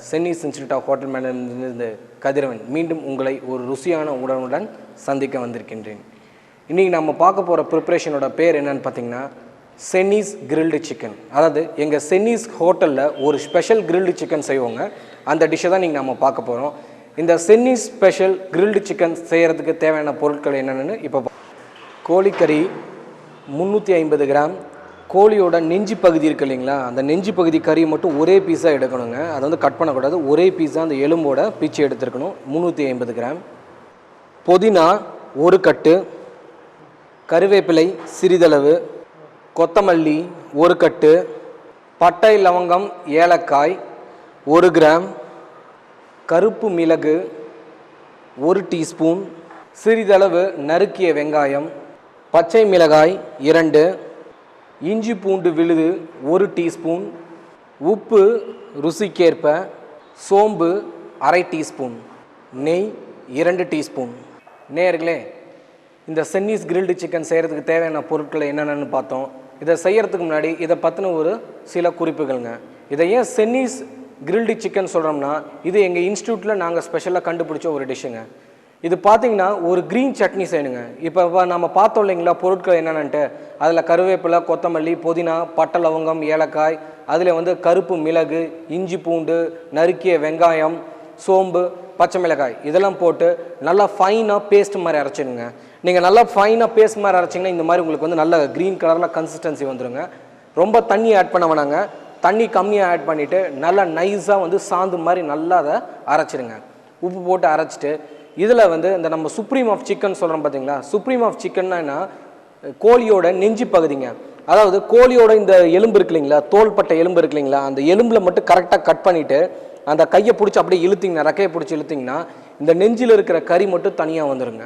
சென்னிஸ் institute of hotel management கதிரவன் மீண்டும் உங்களை ஒரு ருசியான உணவுடன் சந்திக்க வந்திருக்கின்றேன். இன்றைக்கி நம்ம பார்க்க போகிற ப்ரிப்ரேஷனோட பேர் என்னன்னு பார்த்தீங்கன்னா சென்னிஸ் கிரில்டு சிக்கன். அதாவது எங்கள் சென்னிஸ் ஹோட்டலில் ஒரு ஸ்பெஷல் கிரில்டு சிக்கன் செய்வோங்க. அந்த டிஷ்ஷை தான் நீங்கள் நம்ம பார்க்க போகிறோம். இந்த சென்னிஸ் ஸ்பெஷல் கிரில்டு சிக்கன் செய்கிறதுக்கு தேவையான பொருட்கள் என்னென்னு இப்போ கோழிக்கறி 350 கிராம், கோழியோட நெஞ்சு பகுதி இருக்குது இல்லைங்களா, அந்த நெஞ்சு பகுதி கறி மட்டும் ஒரே பீஸாக எடுக்கணுங்க. அதை வந்து கட் பண்ணக்கூடாது, ஒரே பீஸாக அந்த எலும்போட பிச்சு எடுத்துருக்கணும். 350 கிராம் புதினா 1 கட்டு, கருவேப்பிலை சிறிதளவு, கொத்தமல்லி 1 கட்டு, பட்டை லவங்கம் ஏலக்காய் 1 கிராம், கருப்பு மிளகு 1 டீஸ்பூன், சிறிதளவு நறுக்கிய வெங்காயம், பச்சை மிளகாய் 2, இஞ்சி பூண்டு விழுது 1 டீஸ்பூன், உப்பு ருசிக்கேற்ப, சோம்பு அரை டீஸ்பூன், நெய் 2 டீஸ்பூன். நேயர்களே, இந்த சென்னிஸ் கிரில்டு சிக்கன் செய்கிறதுக்கு தேவையான பொருட்கள் என்னென்னு பார்த்தோம். இதை செய்கிறதுக்கு முன்னாடி இதை பற்றின ஒரு சில குறிப்புகள்ங்க. இதை ஏன் சென்னிஸ் கிரில்டு சிக்கன் சொல்கிறோம்னா, இது எங்கள் இன்ஸ்டியூட்டில் நாங்கள் ஸ்பெஷலாக கண்டுபிடிச்ச ஒரு டிஷ்ஷுங்க. இது பார்த்தீங்கன்னா ஒரு க்ரீன் சட்னி செய்யணுங்க. இப்போ நம்ம பார்த்தோம் இல்லைங்களா பொருட்கள் என்னென்னட்டு, அதில் கருவேப்பிலை, கொத்தமல்லி, புதினா, பட்டை லவங்கம் ஏலக்காய், அதில் வந்து கருப்பு மிளகு, இஞ்சி பூண்டு, நறுக்கிய வெங்காயம், சோம்பு, பச்சை மிளகாய் இதெல்லாம் போட்டு நல்லா ஃபைனாக பேஸ்ட் மாதிரி அரைச்சிடுங்க. நீங்கள் நல்லா ஃபைனாக பேஸ்ட் மாதிரி அரைச்சிங்கன்னா இந்த மாதிரி உங்களுக்கு வந்து நல்ல க்ரீன் கலரில் கன்சிஸ்டன்சி வந்துடுங்க. ரொம்ப தண்ணி ஆட் பண்ண வேணாங்க, தண்ணி கம்மியாக ஆட் பண்ணிவிட்டு நல்லா நைஸாக வந்து சாந்து மாதிரி நல்லா அதை அரைச்சிடுங்க. உப்பு போட்டு அரைச்சிட்டு இதில் வந்து இந்த நம்ம சுப்ரீம் ஆஃப் சிக்கன் சொல்கிறோம் பார்த்தீங்களா, சுப்ரீம் ஆஃப் சிக்கன்னா என்ன, கோழியோட நெஞ்சு பகுதிங்க. அதாவது கோழியோட இந்த எலும்பு இருக்கு இல்லைங்களா, தோள்பட்டை எலும்பு இருக்கு இல்லைங்களா, அந்த எலும்பில் மட்டும் கரெக்டாக கட் பண்ணிவிட்டு அந்த கையை பிடிச்சி அப்படியே இழுத்திங்கன்னா, ரெக்கையை பிடிச்சி இழுத்திங்கன்னா இந்த நெஞ்சில் இருக்கிற கறி மட்டும் தனியாக வந்துடுங்க.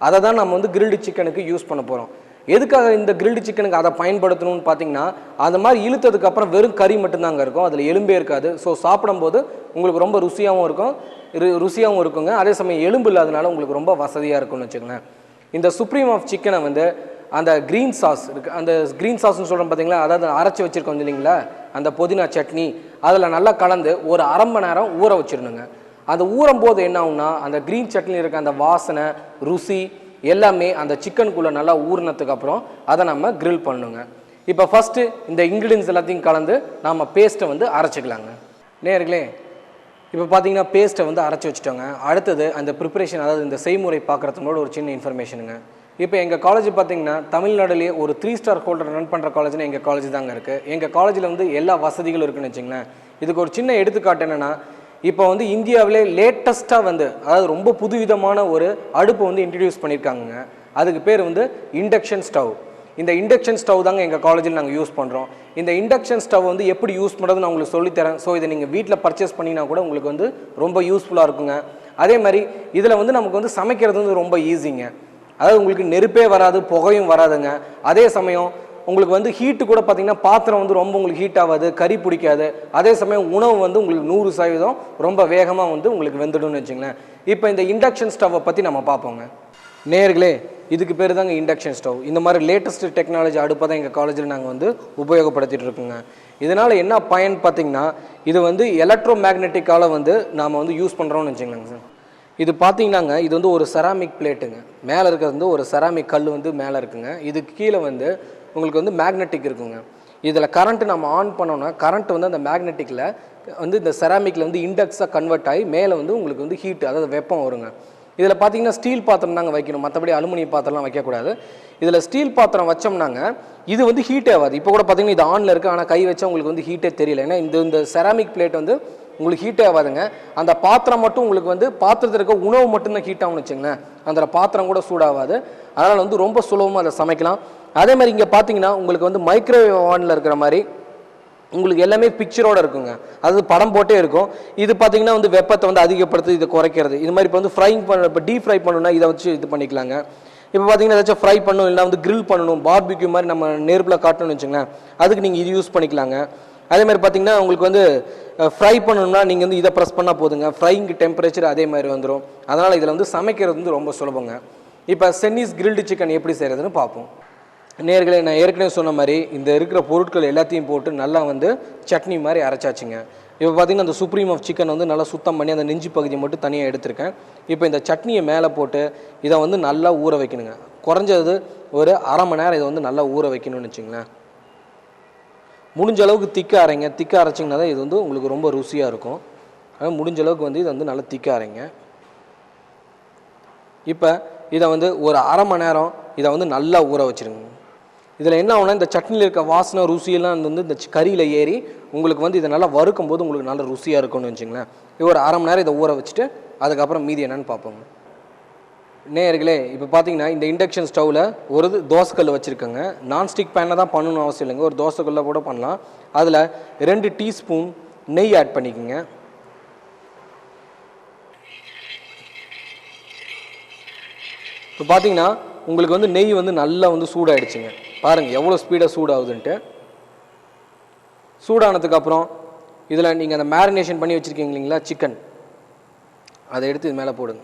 அதை தான் நம்ம வந்து கிரில்டு சிக்கனுக்கு யூஸ் பண்ண போகிறோம். எதுக்காக இந்த கிரில்டு சிக்கனுக்கு அதை பயன்படுத்தணும்னு பார்த்தீங்கன்னா, அந்த மாதிரி இழுத்ததுக்கப்புறம் வெறும் கறி மட்டும்தாங்க இருக்கும், அதில் எலும்பே இருக்காது. ஸோ சாப்பிடும்போது உங்களுக்கு ரொம்ப ருசியாகவும் இருக்குங்க. அதே சமயம் எலும்பு இல்லாதனால உங்களுக்கு ரொம்ப வசதியாக இருக்கும்னு வச்சுக்கோங்களேன். இந்த சுப்ரீம் ஆஃப் சிக்கனை வந்து அந்த க்ரீன் சாஸ் இருக்குது, அந்த க்ரீன் சாஸ்ன்னு சொல்கிறோம் பார்த்தீங்களா, அதாவது அரைச்சி வச்சுருக்கோம் இல்லைங்களா, அந்த புதினா சட்னி அதில் நல்லா கலந்து ஒரு அரை மணி நேரம் ஊற வச்சிடணுங்க. அந்த ஊறும் போது என்ன ஆகும்னா, அந்த க்ரீன் சட்னியில் இருக்க அந்த வாசனை ருசி எல்லாமே அந்த சிக்கனுக்குள்ளே நல்லா ஊறினதுக்கு அப்புறம் அதை நம்ம கிரில் பண்ணணுங்க. இப்போ ஃபஸ்ட்டு இந்த இன்க்ரீடியன்ஸ் எல்லாத்தையும் கலந்து நம்ம பேஸ்ட்டை வந்து அரைச்சிக்கலாங்க. நேர்களே, இப்போ பார்த்தீங்கன்னா பேஸ்ட்டை வந்து அரைச்சி வச்சுட்டோங்க. அடுத்தது அந்த ப்ரிப்பரேஷன், அதாவது இந்த செய்முறை பார்க்குறதுனோட ஒரு சின்ன இன்ஃபர்மேஷனுங்க. இப்போ எங்கள் காலேஜ் பார்த்தீங்கன்னா தமிழ்நாடுலேயே ஒரு 3 ஸ்டார் ஹோட்டல் ரன் பண்ணுற காலேஜ்னு எங்கள் காலேஜ் தாங்க இருக்குது. எங்கள் காலேஜில் வந்து எல்லா வசதிகளும் இருக்குதுன்னு வச்சுங்களேன். இதுக்கு ஒரு சின்ன எடுத்துக்காட்டு என்னென்னா, இப்போ வந்து இந்தியாவிலே லேட்டஸ்ட்டாக வந்து, அதாவது ரொம்ப புதுவிதமான ஒரு அடுப்பை வந்து இன்ட்ரடியூஸ் பண்ணியிருக்காங்க. அதுக்கு பேர் வந்து இண்டக்ஷன் ஸ்டவ். இந்த இண்டக்ஷன் ஸ்டவ் தாங்க எங்கள் காலேஜில் நாங்கள் யூஸ் பண்ணுறோம். இந்த இண்டக்ஷன் ஸ்டவ் வந்து எப்படி யூஸ் பண்ணுறது நான் உங்களுக்கு சொல்லித்தரேன். ஸோ இதை நீங்கள் வீட்டில் பர்ச்சேஸ் பண்ணினா கூட உங்களுக்கு வந்து ரொம்ப யூஸ்ஃபுல்லாக இருக்குங்க. அதே மாதிரி இதில் வந்து நமக்கு வந்து சமைக்கிறது வந்து ரொம்ப ஈஸிங்க. அதாவது உங்களுக்கு நெருப்பே வராது, புகையும் வராதுங்க. அதே சமயம் உங்களுக்கு வந்து ஹீட்டு கூட பார்த்தீங்கன்னா பாத்திரம் வந்து ரொம்ப உங்களுக்கு ஹீட் ஆகாது, கறி பிடிக்காது. அதே சமயம் உணவு வந்து உங்களுக்கு 100% ரொம்ப வேகமாக வந்து உங்களுக்கு வெந்துடும்னு வச்சுங்களேன். இப்போ இந்த இண்டக்ஷன் ஸ்டவ்வை பற்றி நம்ம பார்ப்போங்க. நேர்களே, இதுக்கு பேர் தாங்க இண்டக்ஷன் ஸ்டவ். இந்த மாதிரி லேட்டஸ்ட் டெக்னாலஜி அடுப்பை தான் எங்கள் காலேஜில் நாங்கள் வந்து உபயோகப்படுத்திட்டு இருக்கோங்க. இதனால் என்ன பயன் பார்த்தீங்கன்னா, இது வந்து எலக்ட்ரோ மேக்னெட்டிக்கால் வந்து நாம் வந்து யூஸ் பண்ணுறோம்னு வச்சுக்கலாங்க சார். இது பார்த்தீங்கன்னாங்க, இது வந்து ஒரு செராமிக் பிளேட்டுங்க. மேலே இருக்கிறது வந்து ஒரு செராமிக் கல் வந்து மேலே இருக்குங்க. இதுக்கு கீழே வந்து உங்களுக்கு வந்து மேக்னெட்டிக் இருக்குங்க. இதில் கரண்ட்டு நம்ம ஆன் பண்ணோன்னா கரண்ட் வந்து அந்த மேக்னெட்டிக்கில் வந்து இந்த செராமிக்கில் வந்து இண்டக்ஸாக கன்வெர்ட் ஆகி மேலே வந்து உங்களுக்கு வந்து ஹீட்டு, அதாவது வெப்பம் வருங்க. இதில் பார்த்தீங்கன்னா ஸ்டீல் பாத்திரம் தாங்க வைக்கணும், மற்றபடி அலுமினிய பாத்திரம்லாம் வைக்கக்கூடாது. இதில் ஸ்டீல் பாத்திரம் வச்சோம்னாங்க இது வந்து ஹீட்டே ஆகாது. இப்போ கூட பார்த்தீங்கன்னா இது ஆனில் இருக்குது, ஆனால் கை வச்சா உங்களுக்கு வந்து ஹீட்டே தெரியல. ஏன்னா இந்த செராமிக் பிளேட் வந்து உங்களுக்கு ஹீட்டே ஆகாதுங்க. அந்த பாத்திரம் மட்டும் உங்களுக்கு வந்து பாத்திரத்தில் இருக்க உணவு மட்டும்தான் ஹீட் ஆகும்னு வச்சுங்களேன். அந்த பாத்திரம் கூட சூடாகாது. அதனால் வந்து ரொம்ப சுலபமாக அதை சமைக்கலாம். அதே மாதிரி இங்கே பார்த்தீங்கன்னா உங்களுக்கு வந்து மைக்ரோவேவ் ஓவனில் இருக்கிற மாதிரி உங்களுக்கு எல்லாமே பிக்சரோடு இருக்குங்க. அது படம் போட்டே இருக்கும். இது பார்த்தீங்கன்னா வந்து வெப்பத்தை வந்து அதிகப்படுத்து, இதை குறைக்கிறது. இது மாதிரி இப்போ வந்து ஃப்ரைங் பண்ண, இப்போ டீப் ஃப்ரை பண்ணணும்னா இதை வச்சு இது பண்ணிக்கலாங்க. இப்போ பார்த்தீங்கன்னா ஏதாச்சும் ஃப்ரை பண்ணணும், இல்லை வந்து கிரில் பண்ணணும், பார்பிக்யூ மாதிரி நம்ம நெருப்பில் காட்டணும்னு வச்சுங்களேன், அதுக்கு நீங்கள் இது யூஸ் பண்ணிக்கலாங்க. அதே மாதிரி பார்த்தீங்கன்னா உங்களுக்கு வந்து ஃப்ரை பண்ணணும்னா நீங்கள் வந்து இதை ப்ரெஸ் பண்ணால் போதுங்க, ஃப்ரைங் டெம்பரேச்சர் அதே மாதிரி வந்துடும். அதனால் இதில் வந்து சமைக்கிறது வந்து ரொம்ப சுலபங்க. இப்போ சென்னிஸ் கிரில்டு சிக்கன் எப்படி செய்கிறதுன்னு பார்ப்போம். நேர்களே, நான் ஏற்கனவே சொன்ன மாதிரி இந்த இருக்கிற பொருட்கள் எல்லாத்தையும் போட்டு நல்லா வந்து சட்னி மாதிரி அரைச்சாச்சுங்க. இப்போ பார்த்தீங்கன்னா அந்த சுப்ரீம் ஆஃப் சிக்கன் வந்து நல்லா சுத்தம் பண்ணி அந்த நெஞ்சு பகுதியை மட்டும் தனியாக எடுத்திருக்கேன். இப்போ இந்த சட்னியை மேலே போட்டு இதை வந்து நல்லா ஊற வைக்கணுங்க. குறைஞ்சது ஒரு அரை மணி நேரம் இதை வந்து நல்லா ஊற வைக்கணும்னு வச்சுங்களேன். முடிஞ்ச அளவுக்கு திக்காக அரைங்க. திக்காக அரைச்சிங்கன்னா தான் இது வந்து உங்களுக்கு ரொம்ப ருசியாக இருக்கும். அதனால் முடிஞ்ச அளவுக்கு வந்து இதை வந்து நல்லா திக்காக அரைங்க. இப்போ இதை வந்து ஒரு அரை மணி நேரம் இதை வந்து நல்லா ஊற வச்சுருங்க. இதில் என்ன ஆகுனா இந்த சட்னியில் இருக்க வாசனை ருசியெல்லாம் வந்து இந்த கறியில் ஏறி உங்களுக்கு வந்து இதை நல்லா வறுக்கும் போது உங்களுக்கு நல்ல ருசியாக இருக்கும்னு வச்சுங்களேன். இது ஒரு அரை மணி நேரம் இதை ஊற வச்சுட்டு அதுக்கப்புறம் மீதி என்னென்னு பார்ப்போங்க. நேயர்களே, இப்போ பார்த்தீங்கன்னா இந்த இண்டக்ஷன் ஸ்டவ்வில் ஒரு தோசைக்கல் வச்சுருக்கேங்க. நான்ஸ்டிக் பேனில் தான் பண்ணணும்னு அவசியம் இல்லைங்க, ஒரு தோசைக்கல்ல கூட பண்ணலாம். அதில் 2 டீஸ்பூன் நெய் ஆட் பண்ணிக்கோங்க. இப்போ பார்த்தீங்கன்னா உங்களுக்கு வந்து நெய் வந்து நல்லா வந்து சூடாகிடுச்சுங்க. பாருங்கள் எவ்வளோ ஸ்பீடாக சூடாகுதுன்ட்டு. சூடானதுக்கப்புறம் இதில் நீங்கள் அந்த மேரினேஷன் பண்ணி வச்சுருக்கீங்க இல்லைங்களா சிக்கன், அதை எடுத்து இது மேலே போடுங்க.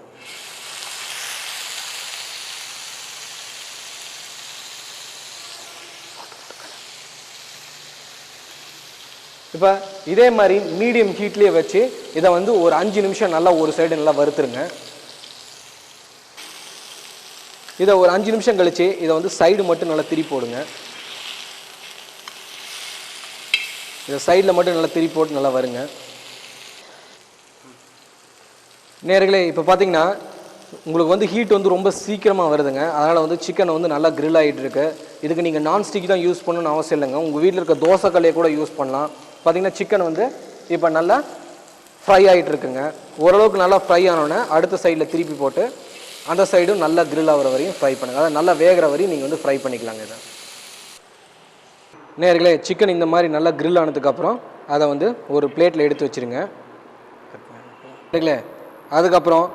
இப்போ இதே மாதிரி மீடியம் ஹீட்லேயே வச்சு இதை வந்து ஒரு 5 நிமிஷம் நல்லா ஒரு சைடு நல்லா வறுத்துருங்க. இதை ஒரு 5 நிமிஷம் கழிச்சு இதை வந்து சைடு மட்டும் நல்லா திருப்பி போடுங்க. இதை சைடில் மட்டும் நல்லா திருப்பி போட்டு நல்லா வருங்க. நேயர்களே, இப்போ பார்த்தீங்கன்னா உங்களுக்கு வந்து ஹீட் வந்து ரொம்ப சீக்கிரமாக வருதுங்க. அதனால் வந்து சிக்கன் வந்து நல்லா கிரில் ஆகிட்டு இருக்கு. இதுக்கு நீங்கள் நான்ஸ்டிக் தான் யூஸ் பண்ணணும்னு அவசியம் இல்லைங்க. உங்கள் வீட்டில் இருக்க தோசைக்கல்லையே கூட யூஸ் பண்ணலாம். பார்த்தீங்கன்னா சிக்கன் வந்து இப்போ நல்லா ஃப்ரை ஆகிட்டு இருக்குங்க. ஓரளவுக்கு நல்லா ஃப்ரை ஆனோடனே அடுத்த சைடில் திருப்பி போட்டு அந்த சைடும் நல்லா கிரில் ஆகிற வரையும் ஃப்ரை பண்ணுங்கள். அதாவது நல்லா வேகிற வரையும் நீங்கள் வந்து ஃப்ரை பண்ணிக்கலாங்க. இதை நேயர்களே, சிக்கன் இந்த மாதிரி நல்லா கிரில் ஆனதுக்கப்புறம் அதை வந்து ஒரு பிளேட்டில் எடுத்து வச்சுருங்க. நேயர்களே, அதுக்கப்புறம்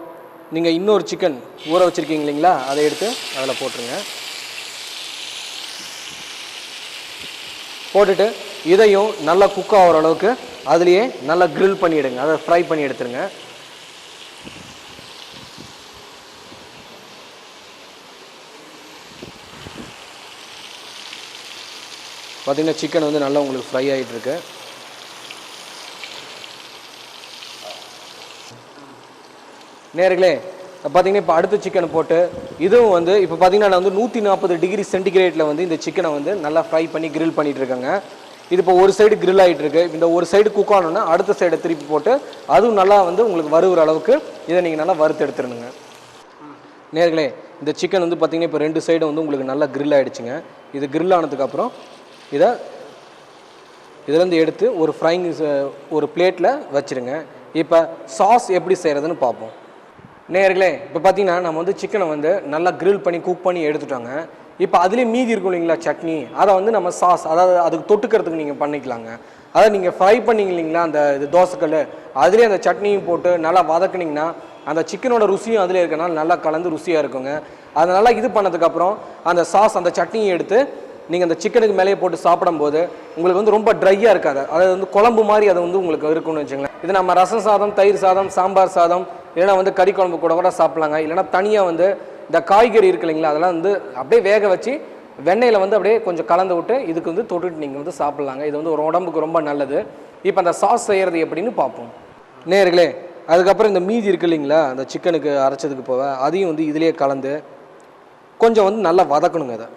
நீங்கள் இன்னொரு சிக்கன் ஊற வச்சுருக்கீங்க இல்லைங்களா, அதை எடுத்து அதில் போட்டுருங்க. போட்டுட்டு இதையும் நல்லா குக் ஆகிற அளவுக்கு அதுலேயே நல்லா கிரில் பண்ணிவிடுங்க. அதை ஃப்ரை பண்ணி எடுத்துருங்க. பார்த்தீங்கன்னா சிக்கன் வந்து நல்லா உங்களுக்கு ஃப்ரை ஆகிட்டு இருக்கு. நேயர்களே, பார்த்தீங்கன்னா இப்போ அடுத்த சிக்கனை போட்டு இதுவும் வந்து இப்போ பார்த்தீங்கன்னா நான் வந்து 140 டிகிரி சென்டிகிரேட்டில் வந்து இந்த சிக்கனை வந்து நல்லா ஃப்ரை பண்ணி கிரில் பண்ணிகிட்டு இருக்கேங்க. இது இப்போ ஒரு சைடு கிரில் ஆகிட்டு இருக்கு. இந்த ஒரு சைடு குக் ஆனோன்னா அடுத்த சைடை திருப்பி போட்டு அதுவும் நல்லா வந்து உங்களுக்கு வறுகிற அளவுக்கு இதை நீங்கள் நல்லா வறுத்து எடுத்துருணுங்க. நேயர்களே, இந்த சிக்கன் வந்து பார்த்தீங்கன்னா இப்போ 2 சைடும் வந்து உங்களுக்கு நல்லா கிரில் ஆகிடுச்சுங்க. இது கிரில் ஆனதுக்கப்புறம் இதை இதிலேருந்து எடுத்து ஒரு ஃப்ரைங் ஒரு பிளேட்டில் வச்சுருங்க. இப்போ சாஸ் எப்படி செய்கிறதுன்னு பார்ப்போம். நேயர்களே, இப்போ பார்த்தீங்கன்னா நம்ம வந்து சிக்கனை வந்து நல்லா கிரில் பண்ணி குக் பண்ணி எடுத்துட்டோங்க. இப்போ அதுலேயே மீதி இருக்கும் இல்லைங்களா சட்னி, அதை வந்து நம்ம சாஸ், அதாவது அதுக்கு தொட்டுக்கிறதுக்கு நீங்கள் பண்ணிக்கலாங்க. அதாவது நீங்கள் ஃப்ரை பண்ணிங்க இல்லைங்களா அந்த இது தோசைக்கல், அதுலேயே அந்த சட்னியும் போட்டு நல்லா வதக்குனிங்கன்னா அந்த சிக்கனோட ருசியும் அதிலே இருக்கனால நல்லா கலந்து ருசியாக இருக்குங்க. அதனால் இது பண்ணதுக்கப்புறம் அந்த சாஸ் அந்த சட்னியை எடுத்து நீங்கள் அந்த சிக்கனுக்கு மேலேயே போட்டு சாப்பிடும்போது உங்களுக்கு வந்து ரொம்ப ட்ரையாக இருக்காது. அதாவது வந்து குழம்பு மாதிரி அது வந்து உங்களுக்கு இருக்குன்னு வச்சுங்களேன். இது நம்ம ரசம் சாதம், தயிர் சாதம், சாம்பார் சாதம், இல்லைனா வந்து கறி குழம்பு கூட சாப்பிட்லாங்க. இல்லைனா தனியாக வந்து இந்த காய்கறி இருக்கு இல்லைங்களா, அதெல்லாம் வந்து அப்படியே வேக வச்சு வெண்ணெயில் வந்து அப்படியே கொஞ்சம் கலந்து விட்டு இதுக்கு வந்து தொட்டுட்டு நீங்கள் வந்து சாப்பிட்லாங்க. இது வந்து ஒரு உடம்புக்கு ரொம்ப நல்லது. இப்போ அந்த சாஸ் செய்கிறது எப்படின்னு பார்ப்போம். நேயர்களே, அதுக்கப்புறம் இந்த மீதி இருக்கு இல்லைங்களா அந்த சிக்கனுக்கு அரைச்சதுக்கு போக அதையும் வந்து இதிலேயே கலந்து கொஞ்சம் வந்து நல்லா வதக்கணுங்க.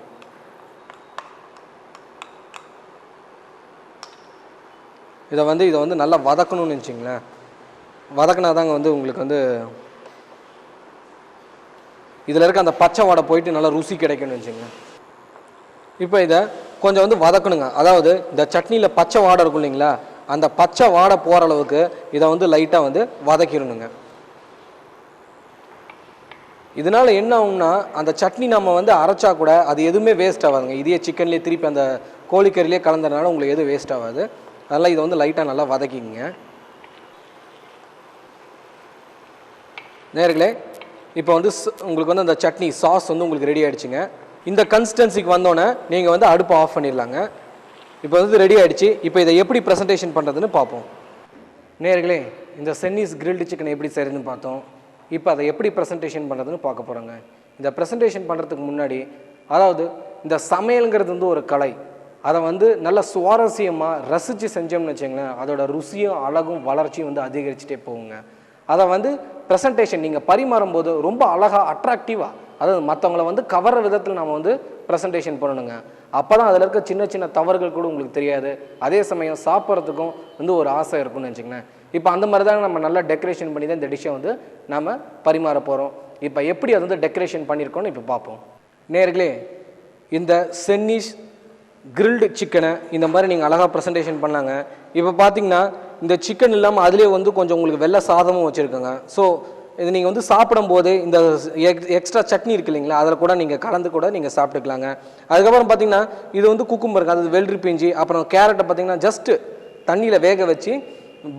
இதை வந்து நல்லா வதக்கணும்னு வச்சுங்களேன். வதக்கினா தாங்க வந்து உங்களுக்கு வந்து இதில் இருக்க அந்த பச்சை வாடை போயிட்டு நல்லா ருசி கிடைக்கும்னு வச்சுங்க. இப்போ இதை கொஞ்சம் வந்து வதக்கணுங்க. அதாவது இந்த சட்னியில் பச்சை வாடை இருக்கும் இல்லைங்களா, அந்த பச்சை வாடை போகிற அளவுக்கு இதை வந்து லைட்டாக வந்து வதக்கிடணுங்க. இதனால் என்ன ஆகும்னா அந்த சட்னி நம்ம வந்து அரைச்சா கூட அது எதுவுமே வேஸ்ட் ஆகாதுங்க. இதே சிக்கன்லேயே திருப்பி அந்த கோழிக்கறிலே கலந்ததுனால உங்களுக்கு எதுவும் வேஸ்ட் ஆகாது. அதனால் இதை வந்து லைட்டாக நல்லா வதக்கிங்க. நேயர்களே, இப்போ வந்து உங்களுக்கு வந்து அந்த சட்னி சாஸ் வந்து உங்களுக்கு ரெடி ஆகிடுச்சுங்க. இந்த கன்சிஸ்டன்சிக்கு வந்தோன்னே நீங்கள் வந்து அடுப்பை ஆஃப் பண்ணிடலாங்க. இப்போ வந்து ரெடி ஆகிடுச்சு. இப்போ இதை எப்படி ப்ரெசன்டேஷன் பண்ணுறதுன்னு பார்ப்போம். நேயர்களே, இந்த சென்னிஸ் கிரில்டு சிக்கன் எப்படி செய்கிறதுன்னு பார்த்தோம். இப்போ அதை எப்படி ப்ரெசன்டேஷன் பண்ணுறதுன்னு பார்க்க போகிறோங்க. இந்த ப்ரெசன்டேஷன் பண்ணுறதுக்கு முன்னாடி, அதாவது இந்த சமையலுங்கிறது வந்து ஒரு கலை. அதை வந்து நல்ல சுவாரஸ்யமாக ரசித்து செஞ்சோம்னு வச்சுங்களேன், அதோட ருசியும் அழகும் வளர்ச்சியும் வந்து அதிகரிச்சுட்டே போகுங்க. அதை வந்து ப்ரெசன்டேஷன் நீங்கள் பரிமாறும் போது ரொம்ப அழகாக அட்ராக்டிவாக, அதாவது மற்றவங்களை வந்து கவர்ற விதத்தில் நம்ம வந்து ப்ரெசன்டேஷன் பண்ணணுங்க. அப்போ தான் அதில் இருக்க சின்ன சின்ன தவறுகள் கூட உங்களுக்கு தெரியாது. அதே சமயம் சாப்பிட்றதுக்கும் வந்து ஒரு ஆசை இருக்கும்னு வச்சுங்களேன். இப்போ அந்த மாதிரி தான் நம்ம நல்லா டெக்கரேஷன் பண்ணி தான் இந்த டிஷ்ஷை வந்து நம்ம பரிமாற போகிறோம். இப்போ எப்படி அது வந்து டெக்கரேஷன் பண்ணியிருக்கோன்னு இப்போ பார்ப்போம். நேர்களே, இந்த சென்னிஸ் கிரில்டு சிக்கனை இந்த மாதிரி நீங்கள் அழகாக ப்ரெசன்டேஷன் பண்ணாங்க. இப்போ பார்த்தீங்கன்னா இந்த சிக்கன் இல்லாமல் அதிலே வந்து கொஞ்சம் உங்களுக்கு வெள்ளை சாதமும் வச்சுருக்கோங்க. ஸோ இது நீங்கள் வந்து சாப்பிடும்போது இந்த எக்ஸ்ட்ரா சட்னி இருக்குது இல்லைங்களா, அதில் கூட நீங்கள் கலந்து கூட நீங்கள் சாப்பிட்டுக்கலாங்க. அதுக்கப்புறம் பார்த்தீங்கன்னா இது வந்து குக்கும்பர், அது வெள்ளரி பிஞ்சு, அப்புறம் கேரட்டை பார்த்தீங்கன்னா ஜஸ்ட்டு தண்ணியில் வேக வச்சு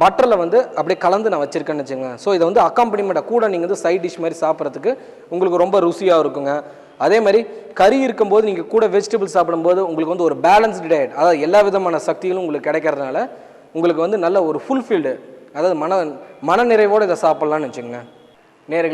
பட்டரில் வந்து அப்படியே கலந்து நான் வச்சுருக்கேன்னு வச்சுங்க. ஸோ இதை வந்து அக்காம்பனிமெண்ட்டாக கூட நீங்கள் வந்து சைட் டிஷ் மாதிரி சாப்பிட்றதுக்கு உங்களுக்கு ரொம்ப ருசியாக இருக்குங்க. அதே மாதிரி கறி இருக்கும்போது நீங்கள் கூட வெஜிடபிள்ஸ் சாப்பிடும்போது உங்களுக்கு வந்து ஒரு பேலன்ஸ்டு டயட், அதாவது எல்லா விதமான சக்திகளும் உங்களுக்கு கிடைக்கிறதுனால உங்களுக்கு வந்து நல்ல ஒரு ஃபுல்ஃபில்டு, அதாவது மன நிறைவோடு இதை சாப்பிட்லான்னு வச்சுங்க நேரடி